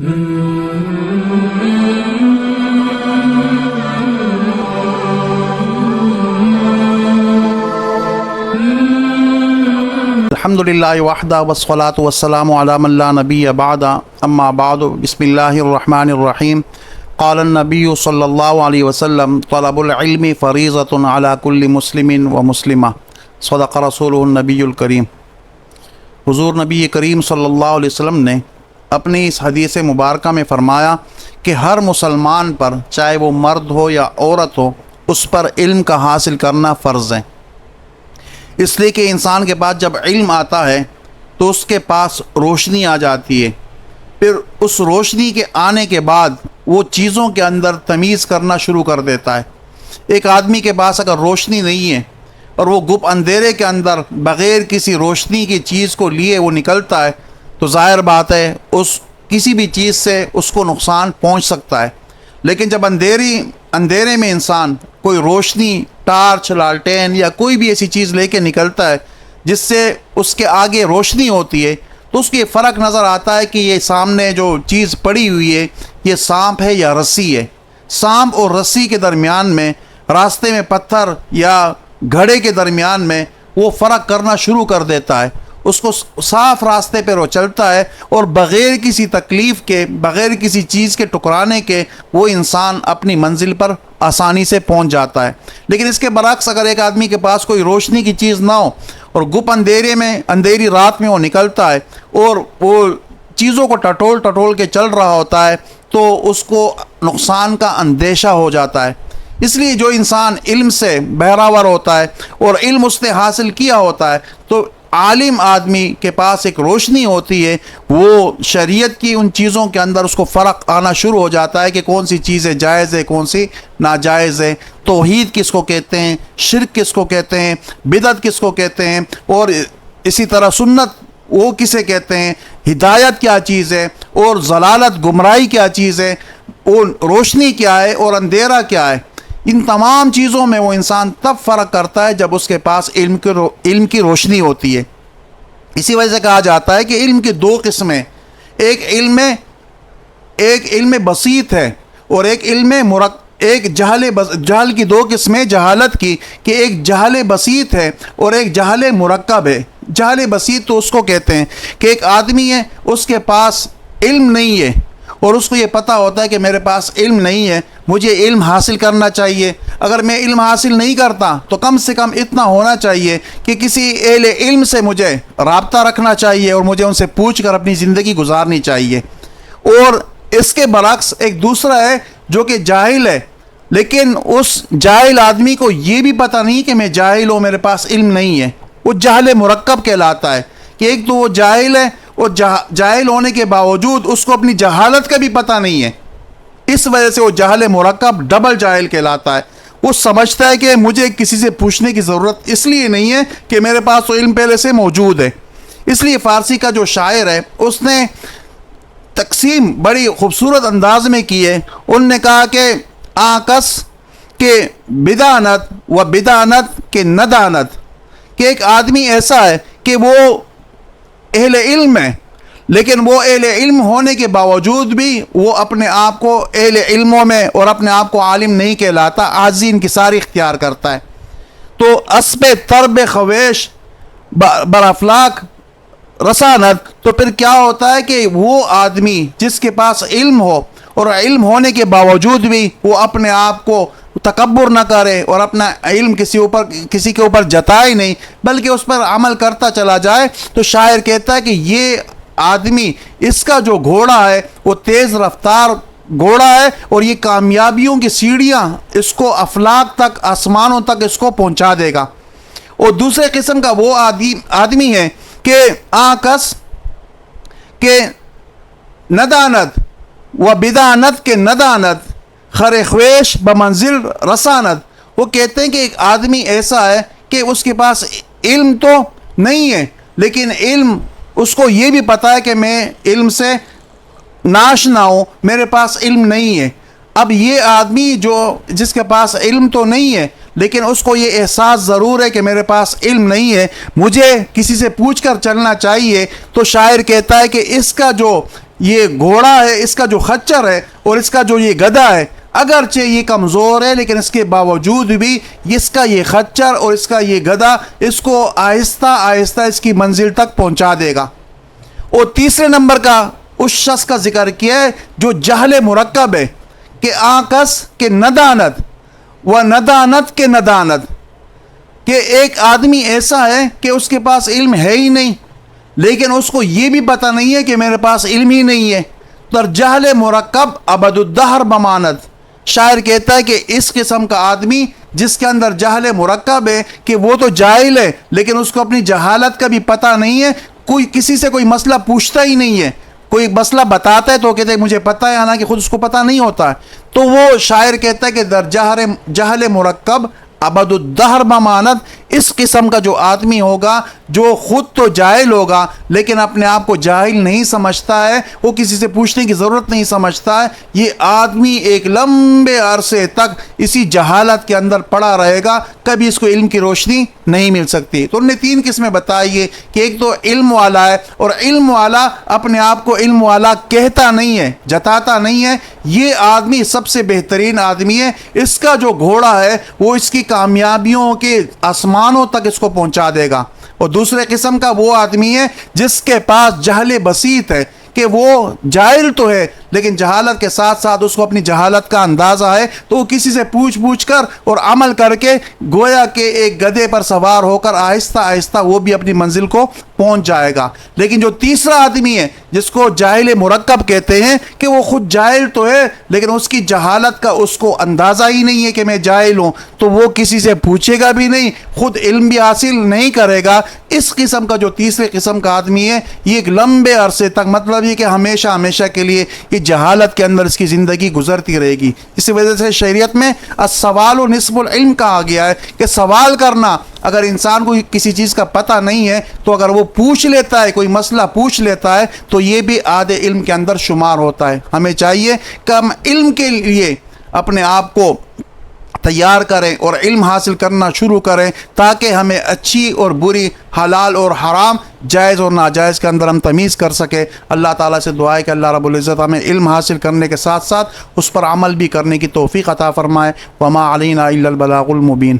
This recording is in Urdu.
الحمدللہ وحدہ والصلاۃ والسلام علی من لا نبی بعد اما بعد بسم اللہ الرحمن الرحیم قال النبی صلی اللہ علیہ وسلم طلب العلم فریضۃ علی کل مسلم و مسلمہ صدق رسولہ النبی الکریم۔ حضور نبی کریم صلی اللہ علیہ وسلم نے اپنی اس حدیث مبارکہ میں فرمایا کہ ہر مسلمان پر، چاہے وہ مرد ہو یا عورت ہو، اس پر علم کا حاصل کرنا فرض ہے، اس لیے کہ انسان کے پاس جب علم آتا ہے تو اس کے پاس روشنی آ جاتی ہے۔ پھر اس روشنی کے آنے کے بعد وہ چیزوں کے اندر تمیز کرنا شروع کر دیتا ہے۔ ایک آدمی کے پاس اگر روشنی نہیں ہے اور وہ گپ اندھیرے کے اندر بغیر کسی روشنی کی چیز کو لیے وہ نکلتا ہے تو ظاہر بات ہے اس کسی بھی چیز سے اس کو نقصان پہنچ سکتا ہے۔ لیکن جب اندھیرے میں انسان کوئی روشنی، ٹارچ، لالٹین یا کوئی بھی ایسی چیز لے کے نکلتا ہے جس سے اس کے آگے روشنی ہوتی ہے تو اس کو یہ فرق نظر آتا ہے کہ یہ سامنے جو چیز پڑی ہوئی ہے یہ سانپ ہے یا رسی ہے۔ سانپ اور رسی کے درمیان میں، راستے میں پتھر یا گھڑے کے درمیان میں وہ فرق کرنا شروع کر دیتا ہے۔ اس کو صاف راستے پر وہ چلتا ہے اور بغیر کسی تکلیف کے، بغیر کسی چیز کے ٹکرانے کے وہ انسان اپنی منزل پر آسانی سے پہنچ جاتا ہے۔ لیکن اس کے برعکس اگر ایک آدمی کے پاس کوئی روشنی کی چیز نہ ہو اور گپ اندھیرے میں، اندھیری رات میں وہ نکلتا ہے اور وہ چیزوں کو ٹٹول کے چل رہا ہوتا ہے تو اس کو نقصان کا اندیشہ ہو جاتا ہے۔ اس لیے جو انسان علم سے بہراور ہوتا ہے اور علم اس نے حاصل کیا ہوتا ہے تو عالم آدمی کے پاس ایک روشنی ہوتی ہے، وہ شریعت کی ان چیزوں کے اندر اس کو فرق آنا شروع ہو جاتا ہے کہ کون سی چیزیں جائز ہے، کون سی ناجائز ہے، توحید کس کو کہتے ہیں، شرک کس کو کہتے ہیں، بدعت کس کو کہتے ہیں، اور اسی طرح سنت وہ کسے کہتے ہیں، ہدایت کیا چیز ہے اور ضلالت گمراہی کیا چیز ہے، اور روشنی کیا ہے اور اندھیرا کیا ہے۔ ان تمام چیزوں میں وہ انسان تب فرق کرتا ہے جب اس کے پاس علم کی روشنی ہوتی ہے۔ اسی وجہ سے کہا جاتا ہے کہ علم کی دو قسمیں، ایک علم بسیط ہے اور ایک جہل کی دو قسمیں جہالت کی، کہ ایک جہل بسیط ہے اور ایک جہل مرکب ہے۔ جہل بسیط تو اس کو کہتے ہیں کہ ایک آدمی ہے، اس کے پاس علم نہیں ہے اور اس کو یہ پتہ ہوتا ہے کہ میرے پاس علم نہیں ہے، مجھے علم حاصل کرنا چاہیے۔ اگر میں علم حاصل نہیں کرتا تو کم سے کم اتنا ہونا چاہیے کہ کسی اہل علم سے مجھے رابطہ رکھنا چاہیے اور مجھے ان سے پوچھ کر اپنی زندگی گزارنی چاہیے۔ اور اس کے برعکس ایک دوسرا ہے جو کہ جاہل ہے، لیکن اس جاہل آدمی کو یہ بھی پتہ نہیں کہ میں جاہل ہوں، میرے پاس علم نہیں ہے، وہ جہل مرکب کہلاتا ہے کہ ایک تو وہ جاہل ہے اور جاہل ہونے کے باوجود اس کو اپنی جہالت کا بھی پتہ نہیں ہے، اس وجہ سے وہ جہل مرکب ڈبل جاہل کہلاتا ہے۔ وہ سمجھتا ہے کہ مجھے کسی سے پوچھنے کی ضرورت اس لیے نہیں ہے کہ میرے پاس تو علم پہلے سے موجود ہے۔ اس لیے فارسی کا جو شاعر ہے اس نے تقسیم بڑی خوبصورت انداز میں کی ہے۔ انہوں نے کہا کہ آکس کے بدانت و بدانت کے ندانت، کہ ایک آدمی ایسا ہے کہ وہ اہل علم ہے لیکن وہ اہل علم ہونے کے باوجود بھی وہ اپنے آپ کو اہل علموں میں اور اپنے آپ کو عالم نہیں کہلاتا، عاجزی انکساری اختیار کرتا ہے۔ تو اسب ترب خویش بر افلاک رسانت، تو پھر کیا ہوتا ہے کہ وہ آدمی جس کے پاس علم ہو اور علم ہونے کے باوجود بھی وہ اپنے آپ کو تکبر نہ کرے اور اپنا علم کسی کے اوپر جتائے نہیں بلکہ اس پر عمل کرتا چلا جائے، تو شاعر کہتا ہے کہ یہ آدمی، اس کا جو گھوڑا ہے وہ تیز رفتار گھوڑا ہے اور یہ کامیابیوں کی سیڑھیاں اس کو افلاک تک، آسمانوں تک اس کو پہنچا دے گا۔ اور دوسرے قسم کا وہ آدمی ہے کہ آکس کے ندانت و بدانت کے ندانت خر خویش بمنزل رسانت، وہ کہتے ہیں کہ ایک آدمی ایسا ہے کہ اس کے پاس علم تو نہیں ہے لیکن علم اس کو یہ بھی پتہ ہے کہ میں علم سے ناشنا ہوں، میرے پاس علم نہیں ہے۔ اب یہ آدمی جس کے پاس علم تو نہیں ہے لیکن اس کو یہ احساس ضرور ہے کہ میرے پاس علم نہیں ہے، مجھے کسی سے پوچھ کر چلنا چاہیے، تو شاعر کہتا ہے کہ اس کا جو یہ گھوڑا ہے، اس کا جو خچر ہے اور اس کا جو یہ گدھا ہے، اگرچہ یہ کمزور ہے لیکن اس کے باوجود بھی اس کا یہ خچر اور اس کا یہ گدھا اس کو آہستہ آہستہ اس کی منزل تک پہنچا دے گا۔ اور تیسرے نمبر کا اس شخص کا ذکر کیا ہے جو جہل مرکب ہے، کہ آکس کے ندانت و ندانت کے ندانت، کہ ایک آدمی ایسا ہے کہ اس کے پاس علم ہے ہی نہیں لیکن اس کو یہ بھی پتہ نہیں ہے کہ میرے پاس علم ہی نہیں ہے، تو جہل مرکب ابد الدہر بمانت۔ شاعر کہتا ہے کہ اس قسم کا آدمی جس کے اندر جہل مرکب ہے کہ وہ تو جاہل ہے لیکن اس کو اپنی جہالت کا بھی پتہ نہیں ہے، کوئی کسی سے کوئی مسئلہ پوچھتا ہی نہیں ہے، کوئی مسئلہ بتاتا ہے تو کہتے ہیں مجھے پتہ ہے، حالانکہ خود اس کو پتہ نہیں ہوتا ہے۔ تو وہ شاعر کہتا ہے کہ در جہل مرکب ابد الدہر بمانت، اس قسم کا جو آدمی ہوگا جو خود تو جاہل ہوگا لیکن اپنے آپ کو جاہل نہیں سمجھتا ہے، وہ کسی سے پوچھنے کی ضرورت نہیں سمجھتا ہے، یہ آدمی ایک لمبے عرصے تک اسی جہالت کے اندر پڑا رہے گا، کبھی اس کو علم کی روشنی نہیں مل سکتی۔ تو انہوں نے 3 قسمیں بتائی ہے کہ ایک تو علم والا ہے، اور علم والا اپنے آپ کو علم والا کہتا نہیں ہے، جتاتا نہیں ہے، یہ آدمی سب سے بہترین آدمی ہے، اس کا جو گھوڑا ہے وہ اس کی کامیابیوں کے آسمانوں تک اس کو پہنچا دے گا۔ اور دوسرے قسم کا وہ آدمی ہے جس کے پاس جہل بسیط ہے، کہ وہ جاہل تو ہے لیکن جہالت کے ساتھ ساتھ اس کو اپنی جہالت کا اندازہ ہے، تو وہ کسی سے پوچھ کر اور عمل کر کے گویا کہ ایک گدھے پر سوار ہو کر آہستہ آہستہ وہ بھی اپنی منزل کو پہنچ جائے گا۔ لیکن جو تیسرا آدمی ہے جس کو جاہل مرکب کہتے ہیں، کہ وہ خود جاہل تو ہے لیکن اس کی جہالت کا اس کو اندازہ ہی نہیں ہے کہ میں جاہل ہوں، تو وہ کسی سے پوچھے گا بھی نہیں، خود علم بھی حاصل نہیں کرے گا۔ اس قسم کا جو تیسرے قسم کا آدمی ہے، یہ ایک لمبے عرصے تک، مطلب یہ کہ ہمیشہ ہمیشہ کے لیے یہ جہالت کے اندر اس کی زندگی گزرتی رہے گی۔ اسی وجہ سے شریعت میں السوال نصف العلم کہا گیا ہے کہ سوال کرنا، اگر انسان کو کسی چیز کا پتہ نہیں ہے تو اگر وہ پوچھ لیتا ہے، کوئی مسئلہ پوچھ لیتا ہے، تو یہ بھی آدھے علم کے اندر شمار ہوتا ہے۔ ہمیں چاہیے کہ ہم علم کے لیے اپنے آپ کو تیار کریں اور علم حاصل کرنا شروع کریں، تاکہ ہمیں اچھی اور بری، حلال اور حرام، جائز اور ناجائز کے اندر ہم تمیز کر سکیں۔ اللہ تعالیٰ سے دعا ہے کہ اللہ رب العزت ہمیں علم حاصل کرنے کے ساتھ ساتھ اس پر عمل بھی کرنے کی توفیق عطا فرمائے۔ وما علینا الا البلاغ المبین۔